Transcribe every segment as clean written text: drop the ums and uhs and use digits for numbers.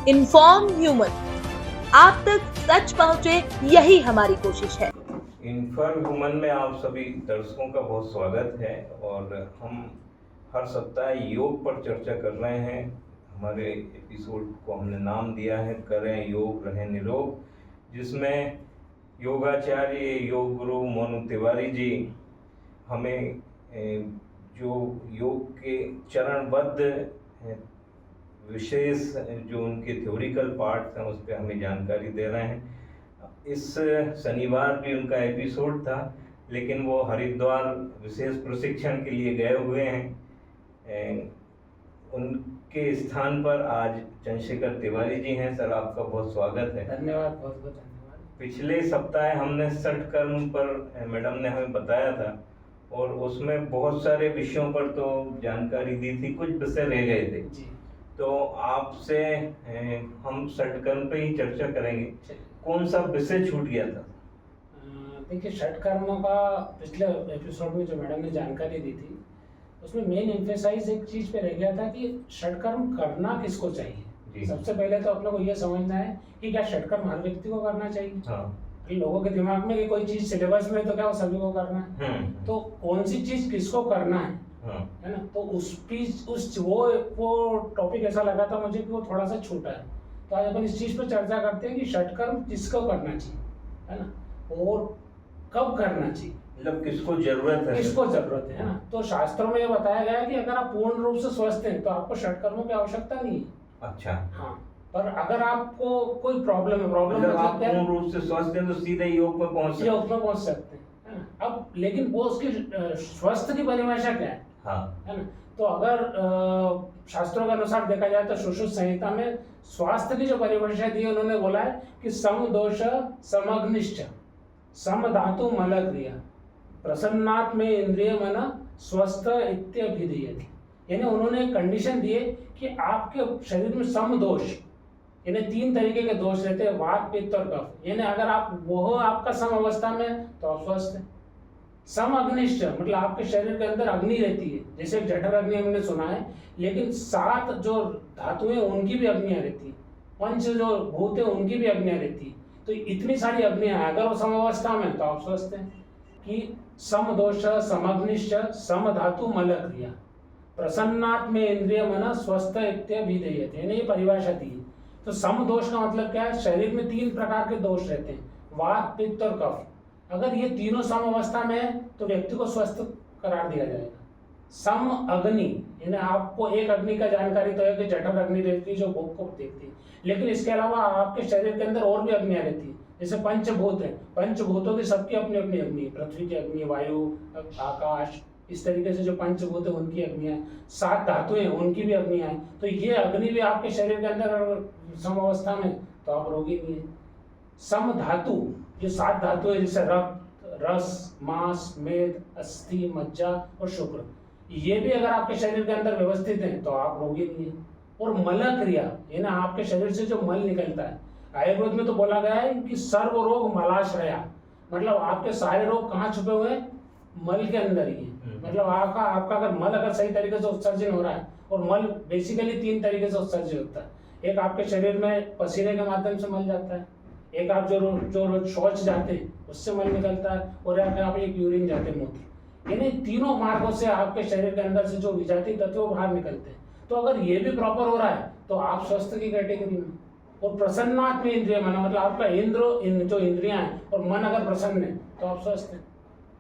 Inform human, आप तक सच पहुंचे, यही हमारी कोशिश है। इन्फॉर्म ह्यूमन में आप सभी दर्शकों का बहुत स्वागत है और हम हर सप्ताह योग पर चर्चा कर रहे हैं। हमारे एपिसोड को हमने नाम दिया है करें योग रहें निरोग, जिसमें योगाचार्य योग गुरु मोनू तिवारी जी हमें जो योग के चरणबद्ध विशेष जो उनके थ्योरिकल पार्ट्स हैं उस पर हमें जानकारी दे रहे हैं। इस शनिवार भी उनका एपिसोड था, लेकिन वो हरिद्वार विशेष प्रशिक्षण के लिए गए हुए हैं। उनके स्थान पर आज चंद्रशेखर तिवारी जी हैं। सर, आपका बहुत स्वागत है। धन्यवाद, बहुत बहुत धन्यवाद। पिछले सप्ताह हमने षटकर्म पर मैडम ने हमें बताया था और उसमें बहुत सारे विषयों पर तो जानकारी दी थी, कुछ विषय रह गए थे जी। तो आपसे हम षटकर्म पे ही चर्चा करेंगे। कौन सा विषय छूट गया था? देखिए, षटकर्मों का पिछले एपिसोड में जो मैडम ने जानकारी दी थी उसमें मेन एम्फेसाइज एक चीज पे रह गया था कि षटकर्म करना किसको चाहिए। सबसे पहले तो अपने को ये समझना है कि क्या षटकर्म हर व्यक्ति को करना चाहिए। हाँ। लोगों के दिमाग में कि कोई चीज सिलेबस में तो क्या वो सभी को करना है, तो कौन सी चीज किसको करना है, है ना। तो उस वो टॉपिक ऐसा लगा था मुझे कि वो थोड़ा सा छोटा है। तो आज अपन इस चीज पर चर्चा करते हैं कि षटकर्म किसको करना चाहिए, है ना, और कब करना चाहिए, मतलब किसको जरूरत है ना। तो शास्त्रों में ये बताया गया है कि अगर आप पूर्ण रूप से स्वस्थ हैं तो आपको षटकर्मों की आवश्यकता नहीं है। अच्छा। हाँ, पर अगर आपको कोई प्रॉब्लम है, मतलब आप पूर्ण रूप से स्वस्थ हैं तो सीधे योग में पहुंच सकते हैं, है ना। अब लेकिन वो उसकी स्वस्थ की परिभाषा क्या है, है ना। तो अगर शास्त्रों के अनुसार देखा जाए तो सुश्रुत संहिता में स्वास्थ्य की जो परिभाषा दी है, उन्होंने बोला है कि सम दोष समग्निश्च सम धातु मल क्रिया प्रसन्नात् में इंद्रिय मन स्वस्थ इत्यभिधीयते। यानी उन्होंने एक कंडीशन दी है कि आपके शरीर में सम दोष, यानी 3 तरीके के दोष रहते हैं, वात पित्त और कफ। यानी अगर आप वो आपका सम अवस्था में तो आप स्वस्थ हैं। सम अग्निश्च मतलब आपके शरीर के अंदर अग्नि रहती है, जैसे जठर अग्नि हमने सुना है, लेकिन 7 जो धातुएं उनकी भी अग्नियां रहती है, 5 जो भूत है उनकी भी अग्नियां रहती है। तो इतनी सारी अग्नियां हैं, अगर वो सम अवस्था में तो आप स्वस्थ हैं। कि सम दोष समग्निश्च सम धातु मल क्रिया प्रसन्नात् में इंद्रिय मन स्वस्थ इत्यभिधीयते, यानी ये परिभाषा दी है। तो सम दोष का मतलब क्या है? शरीर में 3 प्रकार के दोष रहते हैं, वात पित्त और कफ। अगर ये तीनों सम अवस्था में है तो व्यक्ति को स्वस्थ करार दिया जाएगा। सम अग्नि, यानी आपको एक अग्नि का जानकारी तो है कि जठर अग्नि रहती है जो भूख को देखती है, लेकिन इसके अलावा आपके शरीर के अंदर और भी अग्नियां रहती है। जैसे पंचभूत है, पंचभूतों की सबकी अपनी अपनी अग्नि है, पृथ्वी की अग्नि, वायु, आकाश, इस तरीके से जो पंचभूत है उनकी अग्नियां, 7 धातुएं हैं उनकी भी अग्नियां हैं। तो ये अग्नि भी आपके शरीर के अंदर सम अवस्था में तो आप रोगी नहीं है। सम धातु जो 7 धातु है, जैसे रक्त, रस, मांस, मेद, अस्थि, मज्जा और शुक्र, ये भी अगर आपके शरीर के अंदर व्यवस्थित हैं तो आप रोगी नहीं है। और मल क्रिया, यानी आपके शरीर से जो मल निकलता है, आयुर्वेद में तो बोला गया है कि सर्व रोग मलाश्रया, मतलब आपके सारे रोग कहाँ छुपे हुए हैं? मल के अंदर ही है। मतलब आपका अगर मल अगर सही तरीके से उत्सर्जन हो रहा है, और मल बेसिकली 3 तरीके से उत्सर्जन होता है। एक आपके शरीर में पसीने के माध्यम से मल जाता है, एक आप जो शौच जाते हैं उससे मल निकलता है, और आप एक यूरिन जाते हैं, मूत्र। यानी तीनों मार्गों से आपके शरीर के अंदर से जो विजातीय तत्व बाहर निकलते हैं। तो अगर ये भी प्रॉपर हो रहा है तो आप स्वस्थ की कैटेगरी में। और प्रसन्नात् में इंद्रिय मन, मतलब आपका जो इंद्रियां हैं और मन अगर प्रसन्न है तो आप स्वस्थ हैं।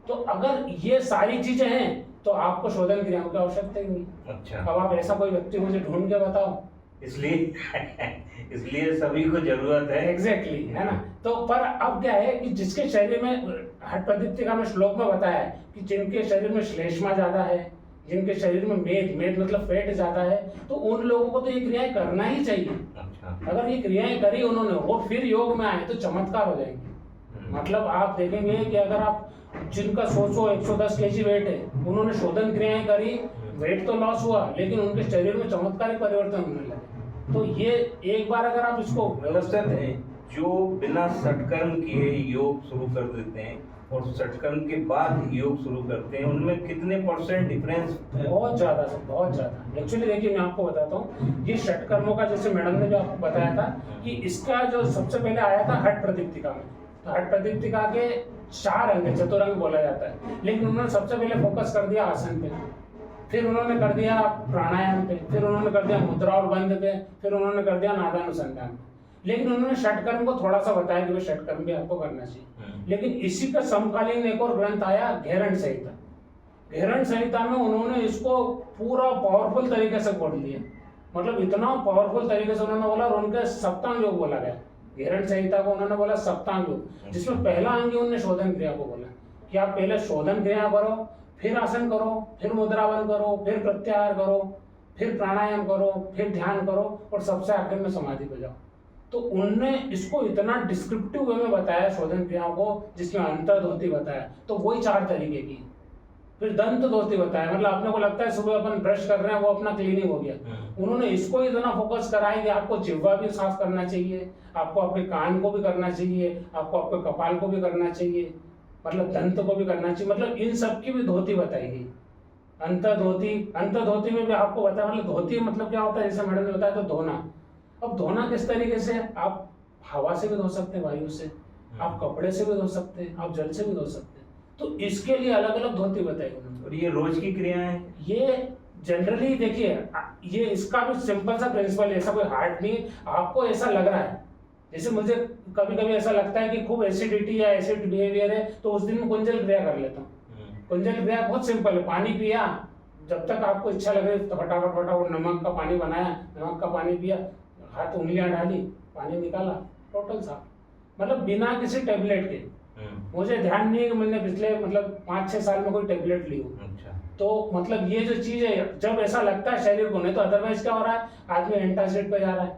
तो अगर ये सारी चीजें हैं तो आपको शोधन क्रियाओं की आवश्यकता ही नहीं। अच्छा। अब आप ऐसा कोई व्यक्ति मुझे ढूंढ के बताओ। इसलिए सभी को जरूरत है। एग्जैक्टली, है ना। तो पर अब क्या है कि जिसके शरीर में हठ प्रदीप्तिका में श्लोक में बताया है कि जिनके शरीर में श्लेष्मा ज्यादा है, जिनके शरीर में मेद मतलब फैट ज्यादा है, तो उन लोगों को तो ये क्रियाएं करना ही चाहिए। अच्छा। अगर ये क्रियाएं करी उन्होंने और फिर योग में आए तो चमत्कार हो जाएंगे। मतलब आप देखेंगे कि अगर आप जिनका 100-110 केजी वेट है, उन्होंने शोधन क्रियाएं करी, वेट तो लॉस हुआ, लेकिन उनके शरीर में चमत्कारिक परिवर्तन होने लगे। तो ये एक बार अगर आप इसको व्यवस्थित है, जो बिना षटकर्म किए योग शुरू कर देते हैं और षटकर्म के बाद योग शुरू करते हैं, उनमें कितने % डिफरेंस? बहुत ज़्यादा सर, बहुत ज़्यादा। एक्चुअली देखिए, मैं आपको बताता हूँ, ये षटकर्मों का जैसे मैडम ने जो आपको बताया था कि इसका जो सबसे पहले आया था हठ प्रदीप्तिका में, तो हठ प्रदीप्तिका के 4 अंग, चतुरंग बोला जाता है, लेकिन उन्होंने सबसे पहले फोकस कर दिया आसन पे, फिर उन्होंने कर दिया प्राणायाम पे, फिर उन्होंने कर दिया मुद्रा और बंध पे, फिर उन्होंने कर दिया नादानुसंधान पे। लेकिन उन्होंने षटकर्म को थोड़ा सा बताया कि वो षटकर्म भी आपको करना चाहिए। लेकिन इसी का समकालीन एक और ग्रंथ आया, घेरण संहिता। घेरण संहिता में उन्होंने इसको पूरा पावरफुल तरीके से पढ़ लिया, मतलब इतना पावरफुल तरीके से उन्होंने बोला, और उनके सप्तांग योग बोला गया। घेरण संहिता को उन्होंने बोला सप्तांग योग, जिसमें पहला अंग उन्होंने शोधन क्रिया को बोला कि आप पहले शोधन क्रिया करो, फिर आसन करो, फिर मुद्रावन करो, फिर प्रत्याहार करो, फिर प्राणायाम करो, फिर ध्यान करो, और सबसे आखिर में समाधि पे जाओ। तो उनने इसको इतना डिस्क्रिप्टिव वे में बताया शोधन क्रियाओं को, जिसमें अंतर्धोती बताया, तो वही 4 तरीके की। फिर दंत धोती बताया, मतलब अपने को लगता है सुबह अपन ब्रश कर रहे हैं, वो अपना क्लीनिंग हो गया। उन्होंने इसको इतना फोकस कराया कि आपको जिह्वा भी साफ करना चाहिए, आपको अपने कान को भी करना चाहिए, आपको आपके कपाल को भी करना चाहिए, मतलब दंत को भी करना चाहिए, मतलब इन सब की भी धोती बताई गई। अंतर्धोती में भी आपको बताया, मतलब धोती मतलब क्या होता है, जैसे मैडम ने बताया, तो धोना। अब धोना किस तरीके से, आप हवा से भी धो सकते हैं, वायु से, आप कपड़े से भी धो सकते हैं, आप जल से भी धो सकते हैं, तो इसके लिए अलग अलग धोती बताई उन्होंने। और ये रोज की क्रियाएं हैं? ये जनरली देखिए, ये इसका भी सिंपल सा प्रिंसिपल है, ऐसा कोई हार्ड नहीं। आपको ऐसा लग रहा है, जैसे मुझे कभी कभी ऐसा लगता है कि खूब एसिडिटी या एसिड बिहेवियर है, तो उस दिन मैं कुंजल क्रिया कर लेता हूँ। कुंजल क्रिया बहुत सिंपल है, पानी पिया, जब तक आपको इच्छा लगे तो फटाफट नमक का पानी बनाया, नमक का पानी पिया, हाथ उंगलियां डाली, पानी निकाला, टोटल साफ, मतलब बिना किसी टेबलेट के। मुझे ध्यान नहीं है कि मैंने पिछले मतलब 5-6 साल में कोई टेबलेट ली हो। अच्छा। तो मतलब ये जो चीज है, जब ऐसा लगता है शरीर को, नहीं तो अदरवाइज क्या हो रहा है, आदमी एंटासिड पे जा रहा है,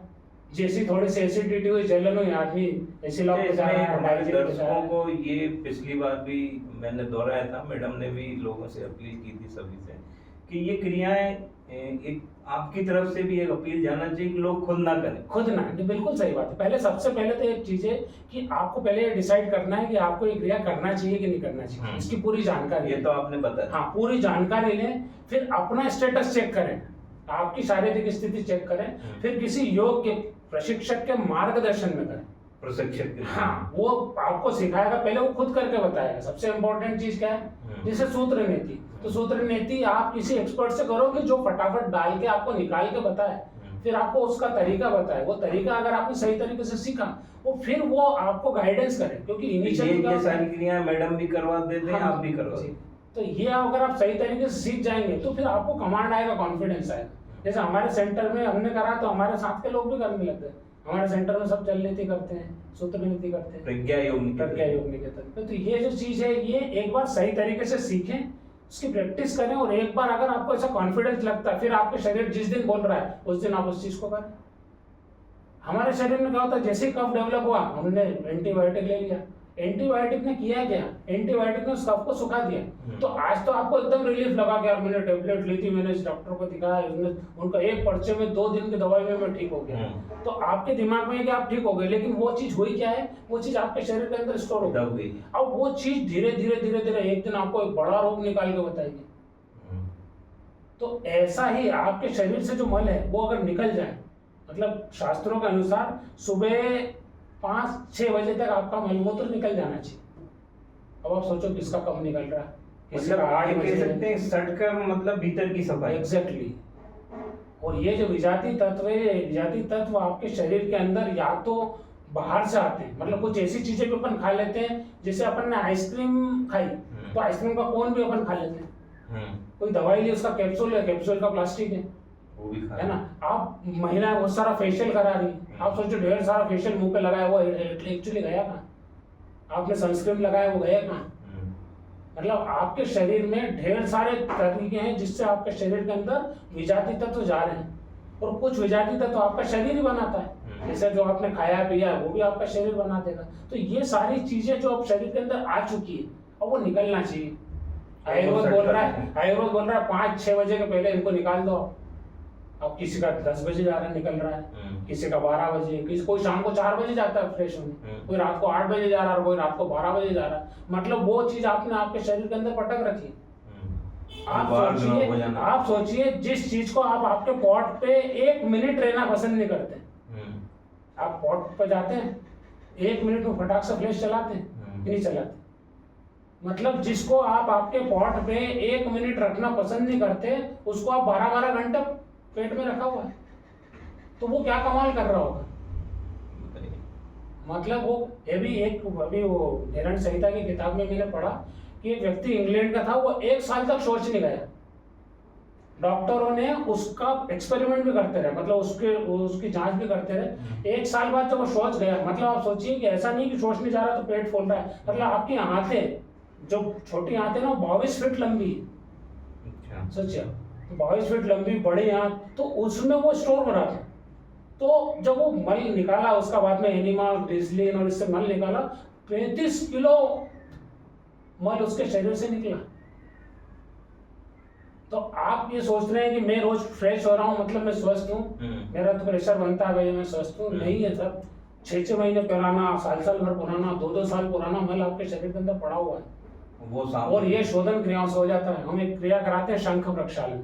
जैसी थोड़ी सी एसिडिटी हुई, जलन हुई, आदमी एसिलॉक पे जा रहा है, हमारे दर्शकों को ये पिछली बार भी मैंने दोहराया था, मैडम ने भी लोगों से अपील की थी सभी से कि ये क्रियाएं, एक आपकी तरफ से भी एक अपील जाना चाहिए कि लोग खुद ना करें। खुद ना, बिल्कुल सही बात है। पहले सबसे पहले तो एक चीज है कि आपको पहले डिसाइड करना है कि आपको ये क्रिया करना चाहिए कि नहीं करना चाहिए, इसकी पूरी जानकारी। ये तो आपने बताया। हाँ, पूरी जानकारी लें, फिर अपना स्टेटस चेक करें, आपकी शारीरिक स्थिति चेक करें, फिर किसी योग के प्रशिक्षक के मार्गदर्शन में करें। प्रशिक्षक, हाँ, वो आपको सिखाएगा, पहले वो खुद करके बताएगा। सबसे इम्पोर्टेंट चीज क्या है, जैसे सूत्र नीति, तो सूत्र नीति आप किसी एक्सपर्ट से करोगे जो फटाफट डाल के आपको निकाल के बताए, फिर आपको उसका तरीका बताए। वो तरीका अगर आपने सही तरीके से सीखा, वो फिर वो आपको गाइडेंस करे, क्योंकि इनिशियल ये सारी क्रियाएं मैडम भी करवा देते हैं, आप भी करवा देते हैं। तो ये अगर आप सही तरीके से सीख जाएंगे तो फिर आपको कमांड आएगा, कॉन्फिडेंस आएगा। जैसे हमारे सेंटर में हमने करा, तो हमारे साथ के लोग भी करने लग गए। हमारे सेंटर में सब जल नीति करते हैं, सूत्र नीति करते हैं, प्रज्ञा योग निकेतन। तो ये जो चीज है, ये एक बार सही तरीके से सीखें, उसकी प्रैक्टिस करें, और एक बार अगर आपको ऐसा कॉन्फिडेंस लगता है, फिर आपके शरीर जिस दिन बोल रहा है उस दिन आप उस चीज को करें। हमारे शरीर में क्या होता है, जैसे कफ डेवलप हुआ, हमने एंटीबायोटिक ले लिया। एंटीबायोटिक ने किया क्या, एंटीबायोटिक ने उस कफ को सुखा दिया। तो आज तो आपको एकदम रिलीफ लगा कि यार मैंने टेबलेट ली थी, मैंने इस डॉक्टर को दिखाया, उनका एक पर्चे में 2 दिन की दवाई में मैं ठीक हो गया। तो आपके दिमाग में है कि आप ठीक हो गए, लेकिन वो चीज हुई क्या है, वो चीज आपके शरीर के अंदर स्टोर हो गई। अब वो चीज धीरे धीरे एक दिन आपको एक बड़ा रोग निकाल के बताएगी। तो ऐसा ही आपके शरीर से जो मल है वो अगर निकल जाए, मतलब शास्त्रों के अनुसार सुबह 5-6 बजे तक आपका मलमूत्र निकल जाना चाहिए। अब आप सोचो किसका कब निकल रहा है, मतलब 8 बजे सकते हैं, षटकर्म मतलब भीतर की सफाई। एग्जैक्टली। और ये जो विजातीय तत्व है, विजातीय तत्व आपके शरीर के अंदर या तो बाहर से आते हैं, मतलब कुछ ऐसी चीजें भी अपन खा लेते हैं, जैसे अपन ने आइसक्रीम खाई तो आइसक्रीम का कोन भी अपन खा लेते हैं। कोई दवाई ली, उसका कैप्सूल है, कैप्सूल का प्लास्टिक है, वो भी है ना। आप महिलाएं बहुत सारा फेशियल करा रही, आप सोचो ढेर सारा फेशियल मुंह पे लगाया, वो एक्चुअली गया कहाँ? आपने सनस्क्रीन लगाया, वो गया कहाँ? मतलब आपके शरीर में ढेर सारे तरीके हैं जिससे आपके शरीर के अंदर विजातीय तत्व जा रहे हैं, और कुछ विजातीय तत्व आपका शरीर ही बनाता है। जैसे जो आपने खाया पिया वो भी आपका शरीर बना देगा। तो ये सारी चीजें जो आप शरीर के अंदर आ चुकी है, अब वो निकलना चाहिए। आयुर्वेद बोल रहा है 5-6 बजे के पहले इनको निकाल दो। अब किसी का 10 बजे जा रहा निकल रहा है, किसी का 12 बजे, कोई शाम को 4 बजे जाता है फ्रेश होने, कोई रात को 8 बजे जा रहा है, कोई रात को 12 बजे जा रहा है। मतलब वो चीज आपने आपके शरीर के अंदर पटक रखी है। आप सोचिए जिस चीज को आप आपके पॉट पे 1 मिनट रहना पसंद नहीं करते, आप पॉट पे जाते हैं 1 मिनट में फटाक से फ्लैश चलाते हैं, नहीं चलाते। मतलब जिसको आप आपके पॉट पे 1 मिनट रखना पसंद नहीं करते, उसको आप 12-12 घंटे पेट में रखा हुआ है, तो वो क्या कमाल कर रहा होगा। मतलब वो अभी वो निरंतर संहिता की किताब में मैंने पढ़ा कि एक व्यक्ति इंग्लैंड का था, वो 1 साल तक शौच नहीं गया। डॉक्टरों ने उसका एक्सपेरिमेंट भी करते रहे, मतलब उसकी जांच भी करते रहे। 1 साल बाद जब वो शौच गया, मतलब आप सोचिए कि ऐसा नहीं कि शौच नहीं जा रहा तो पेट फूल रहा है, मतलब आपकी आंतें, जो छोटी आंतें ना 22 फीट लंबी, सोचिए 22 फीट लंबी बड़ी आंत, तो उसमें वो स्टोर हो रहा था। तो जब वो मल निकाला उसका बाद में एनिमा, ग्लिसरीन और इससे मल निकाला, 35 किलो मल उसके शरीर से निकला। तो आप ये सोच रहे हैं कि मैं रोज फ्रेश हो रहा हूँ मतलब मैं स्वस्थ हूँ, मेरा तो प्रेशर बनता है भाई मैं स्वस्थ हूँ, नहीं है सर। 6-6 महीने पुराना, साल भर पुराना, 2-2 साल पुराना मल आपके शरीर के अंदर पड़ा हुआ है, वो और ये शोधन क्रियाओं से हो जाता है। हम एक क्रिया कराते हैं शंख प्रक्षालन,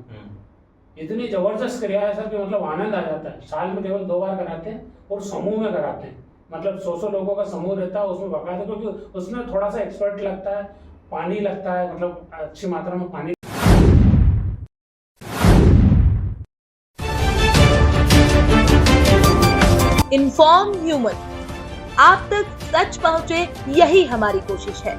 इतनी जबरदस्त क्रिया है सर कि मतलब आनंद आ जाता है। साल में केवल 2 बार कराते हैं और समूह में कराते हैं, मतलब 100 लोगों का समूह रहता है उसमें बकायदा, क्योंकि उसमें थोड़ा सा एक्सपर्ट लगता है, पानी लगता है, मतलब अच्छी मात्रा में पानी। इन्फॉर्म ह्यूमन, आप तक सच पहुंचे, यही हमारी कोशिश है।